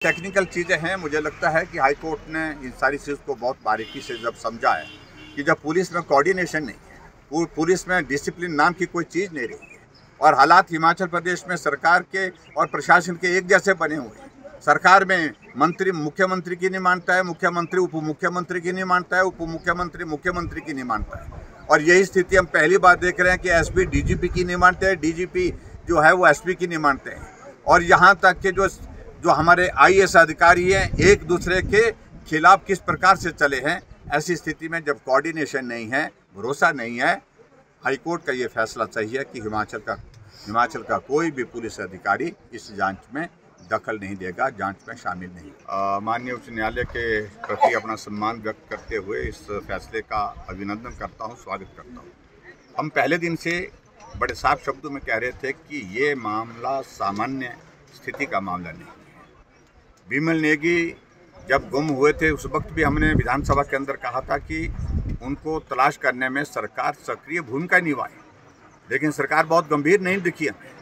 Technical चीज़ें हैं। मुझे लगता है कि हाई कोर्ट ने इन सारी चीज़ को बहुत बारीकी से जब समझा है कि जब पुलिस में कोऑर्डिनेशन नहीं है, पुलिस में डिसिप्लिन नाम की कोई चीज़ नहीं रही है और हालात हिमाचल प्रदेश में सरकार के और प्रशासन के एक जैसे बने हुए हैं। सरकार में मंत्री मुख्यमंत्री की नहीं मानता है, मुख्यमंत्री उप मुख्यमंत्री की नहीं मानता है, उप मुख्यमंत्री मुख्यमंत्री की नहीं मानता है। और यही स्थिति हम पहली बार देख रहे हैं कि एसपी डीजीपी की नहीं मानते हैं, डीजीपी जो है वो एसपी की नहीं मानते हैं। और यहाँ तक कि जो हमारे आईएएस अधिकारी हैं एक दूसरे के खिलाफ किस प्रकार से चले हैं। ऐसी स्थिति में जब कोऑर्डिनेशन नहीं है, भरोसा नहीं है, हाईकोर्ट का ये फैसला चाहिए कि हिमाचल का कोई भी पुलिस अधिकारी इस जांच में दखल नहीं देगा, जांच में शामिल नहीं। माननीय उच्च न्यायालय के प्रति अपना सम्मान व्यक्त करते हुए इस फैसले का अभिनंदन करता हूं, स्वागत करता हूं। हम पहले दिन से बड़े साफ शब्दों में कह रहे थे कि ये मामला सामान्य स्थिति का मामला नहीं है। विमल नेगी जब गुम हुए थे उस वक्त भी हमने विधानसभा के अंदर कहा था कि उनको तलाश करने में सरकार सक्रिय भूमिका निभाए, लेकिन सरकार बहुत गंभीर नहीं दिखी हमें।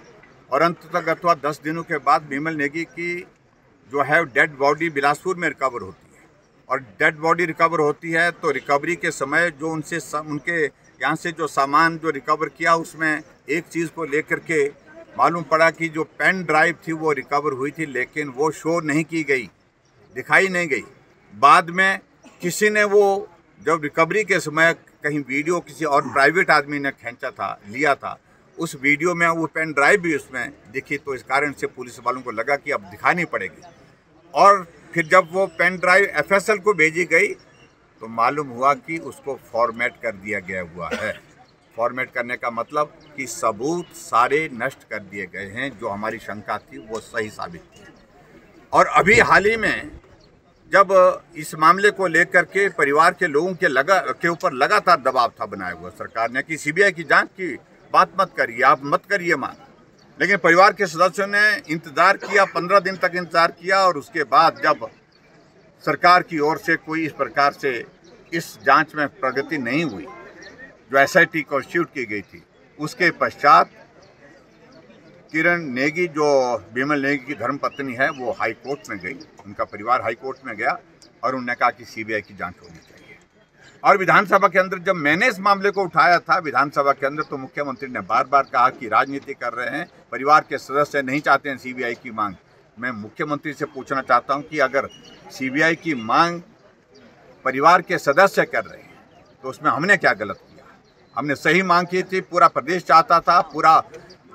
और अंततः 10 दिनों के बाद विमल नेगी की जो है डेड बॉडी बिलासपुर में रिकवर होती है। और डेड बॉडी रिकवर होती है तो रिकवरी के समय जो उनके यहाँ से जो सामान जो रिकवर किया उसमें एक चीज़ को लेकर के मालूम पड़ा कि जो पेन ड्राइव थी वो रिकवर हुई थी, लेकिन वो शो नहीं की गई, दिखाई नहीं गई। बाद में किसी ने वो जब रिकवरी के समय कहीं वीडियो किसी और प्राइवेट आदमी ने खींचा था, लिया था, उस वीडियो में वो पेन ड्राइव भी उसमें दिखी, तो इस कारण से पुलिस वालों को लगा कि अब दिखानी पड़ेगी। और फिर जब वो पेन ड्राइव एफएसएल को भेजी गई तो मालूम हुआ कि उसको फॉर्मेट कर दिया गया हुआ है। फॉर्मेट करने का मतलब कि सबूत सारे नष्ट कर दिए गए हैं, जो हमारी शंका थी वो सही साबित थी। और अभी हाल ही में जब इस मामले को लेकर के परिवार के लोगों के ऊपर लगातार दबाव था बनाया हुआ सरकार ने कि सीबीआई की जांच की बात मत करिए, आप मत करिए मांग, लेकिन परिवार के सदस्यों ने इंतज़ार किया, 15 दिन तक इंतज़ार किया। और उसके बाद जब सरकार की ओर से कोई इस प्रकार से इस जांच में प्रगति नहीं हुई जो एसआईटी कॉन्स्टिट्यूट की गई थी, उसके पश्चात किरण नेगी जो विमल नेगी की धर्मपत्नी है वो हाई कोर्ट में गई, उनका परिवार हाई कोर्ट में गया और उन्होंने कहा कि सीबीआई की जांच होनी चाहिए। और विधानसभा के अंदर जब मैंने इस मामले को उठाया था विधानसभा के अंदर, तो मुख्यमंत्री ने बार बार कहा कि राजनीति कर रहे हैं, परिवार के सदस्य नहीं चाहते हैं सीबीआई की मांग। मैं मुख्यमंत्री से पूछना चाहता हूं कि अगर सीबीआई की मांग परिवार के सदस्य कर रहे हैं तो उसमें हमने क्या गलत किया? हमने सही मांग की थी, पूरा प्रदेश चाहता था, पूरा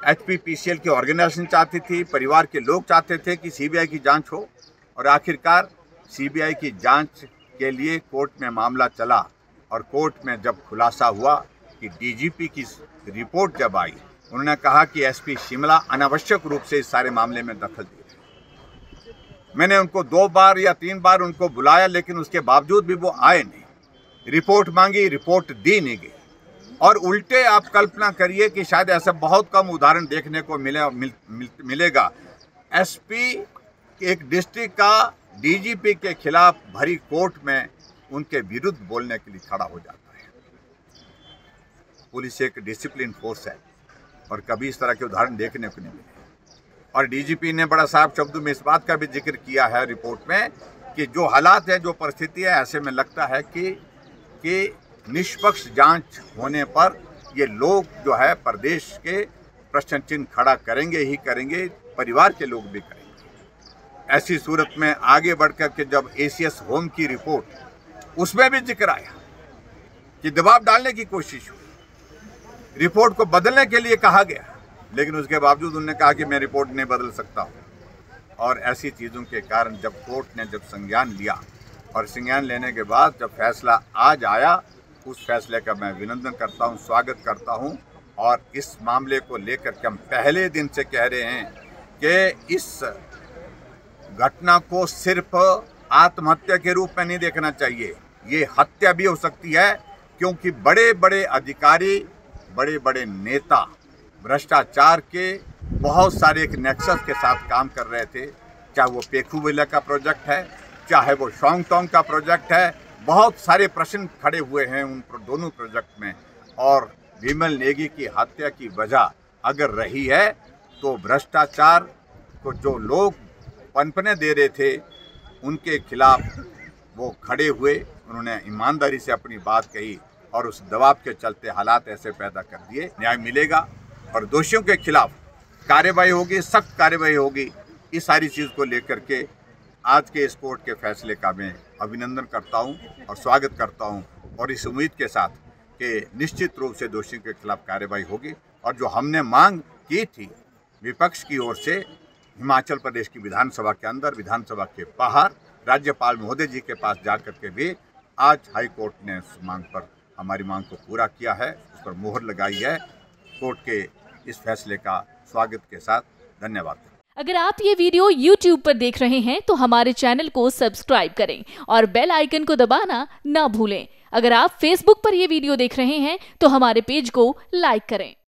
एचपीपीसीएल की ऑर्गेनाइजेशन चाहती थी, परिवार के लोग चाहते थे कि सीबीआई की जांच हो। और आखिरकार सीबीआई की जांच के लिए कोर्ट में मामला चला और कोर्ट में जब खुलासा हुआ कि डीजीपी की रिपोर्ट जब आई, उन्होंने कहा कि एसपी शिमला अनावश्यक रूप से इस सारे मामले में दखल दे रहे। मैंने उनको 2 बार या 3 बार उनको बुलाया, लेकिन उसके बावजूद भी वो आए नहीं। रिपोर्ट मांगी, रिपोर्ट दी नहीं गई। और उल्टे आप कल्पना करिए कि शायद ऐसा बहुत कम उदाहरण देखने को मिलेगा। एसपी एक डिस्ट्रिक्ट का डीजीपी के खिलाफ भरी कोर्ट में उनके विरुद्ध बोलने के लिए खड़ा हो जाता है। पुलिस एक डिसिप्लिन फोर्स है और कभी इस तरह के उदाहरण देखने को नहीं मिले। और डीजीपी ने बड़ा साफ शब्दों में इस बात का भी जिक्र किया है रिपोर्ट में कि जो हालात है, जो परिस्थिति है, ऐसे में लगता है कि निष्पक्ष जांच होने पर ये लोग जो है प्रदेश के प्रश्न चिन्ह खड़ा करेंगे ही करेंगे, परिवार के लोग भी करेंगे। ऐसी सूरत में आगे बढ़कर के जब एसीएस होम की रिपोर्ट, उसमें भी जिक्र आया कि दबाव डालने की कोशिश हुई, रिपोर्ट को बदलने के लिए कहा गया, लेकिन उसके बावजूद उन्होंने कहा कि मैं रिपोर्ट नहीं बदल सकता हूँ। और ऐसी चीज़ों के कारण जब कोर्ट ने जब संज्ञान लिया और संज्ञान लेने के बाद जब फैसला आज आया, उस फैसले का मैं अभिनंदन करता हूँ, स्वागत करता हूँ। और इस मामले को लेकर के हम पहले दिन से कह रहे हैं कि इस घटना को सिर्फ आत्महत्या के रूप में नहीं देखना चाहिए, ये हत्या भी हो सकती है, क्योंकि बड़े बड़े अधिकारी, बड़े बड़े नेता भ्रष्टाचार के बहुत सारे एक नेक्सस के साथ काम कर रहे थे। चाहे वो पेखू विला का प्रोजेक्ट है, चाहे वो शोंगटोंग का प्रोजेक्ट है, बहुत सारे प्रश्न खड़े हुए हैं उन दोनों प्रोजेक्ट में। और विमल नेगी की हत्या की वजह अगर रही है तो भ्रष्टाचार को जो लोग पनपने दे रहे थे उनके खिलाफ वो खड़े हुए, उन्होंने ईमानदारी से अपनी बात कही और उस दबाव के चलते हालात ऐसे पैदा कर दिए। न्याय मिलेगा और दोषियों के खिलाफ कार्रवाई होगी, सख्त कार्रवाई होगी। इस सारी चीज़ को लेकर के आज के इस कोर्ट के फैसले का मैं अभिनंदन करता हूं और स्वागत करता हूं और इस उम्मीद के साथ कि निश्चित रूप से दोषियों के खिलाफ कार्रवाई होगी। और जो हमने मांग की थी विपक्ष की ओर से हिमाचल प्रदेश की विधानसभा के अंदर, विधानसभा के बाहर, राज्यपाल महोदय जी के पास जाकर के भी आज हाई कोर्ट ने उस मांग पर हमारी मांग को पूरा किया है, उस पर मोहर लगाई है। कोर्ट के इस फैसले का स्वागत के साथ धन्यवाद। अगर आप ये वीडियो YouTube पर देख रहे हैं तो हमारे चैनल को सब्सक्राइब करें और बेल आइकन को दबाना ना भूलें। अगर आप Facebook पर ये वीडियो देख रहे हैं तो हमारे पेज को लाइक करें।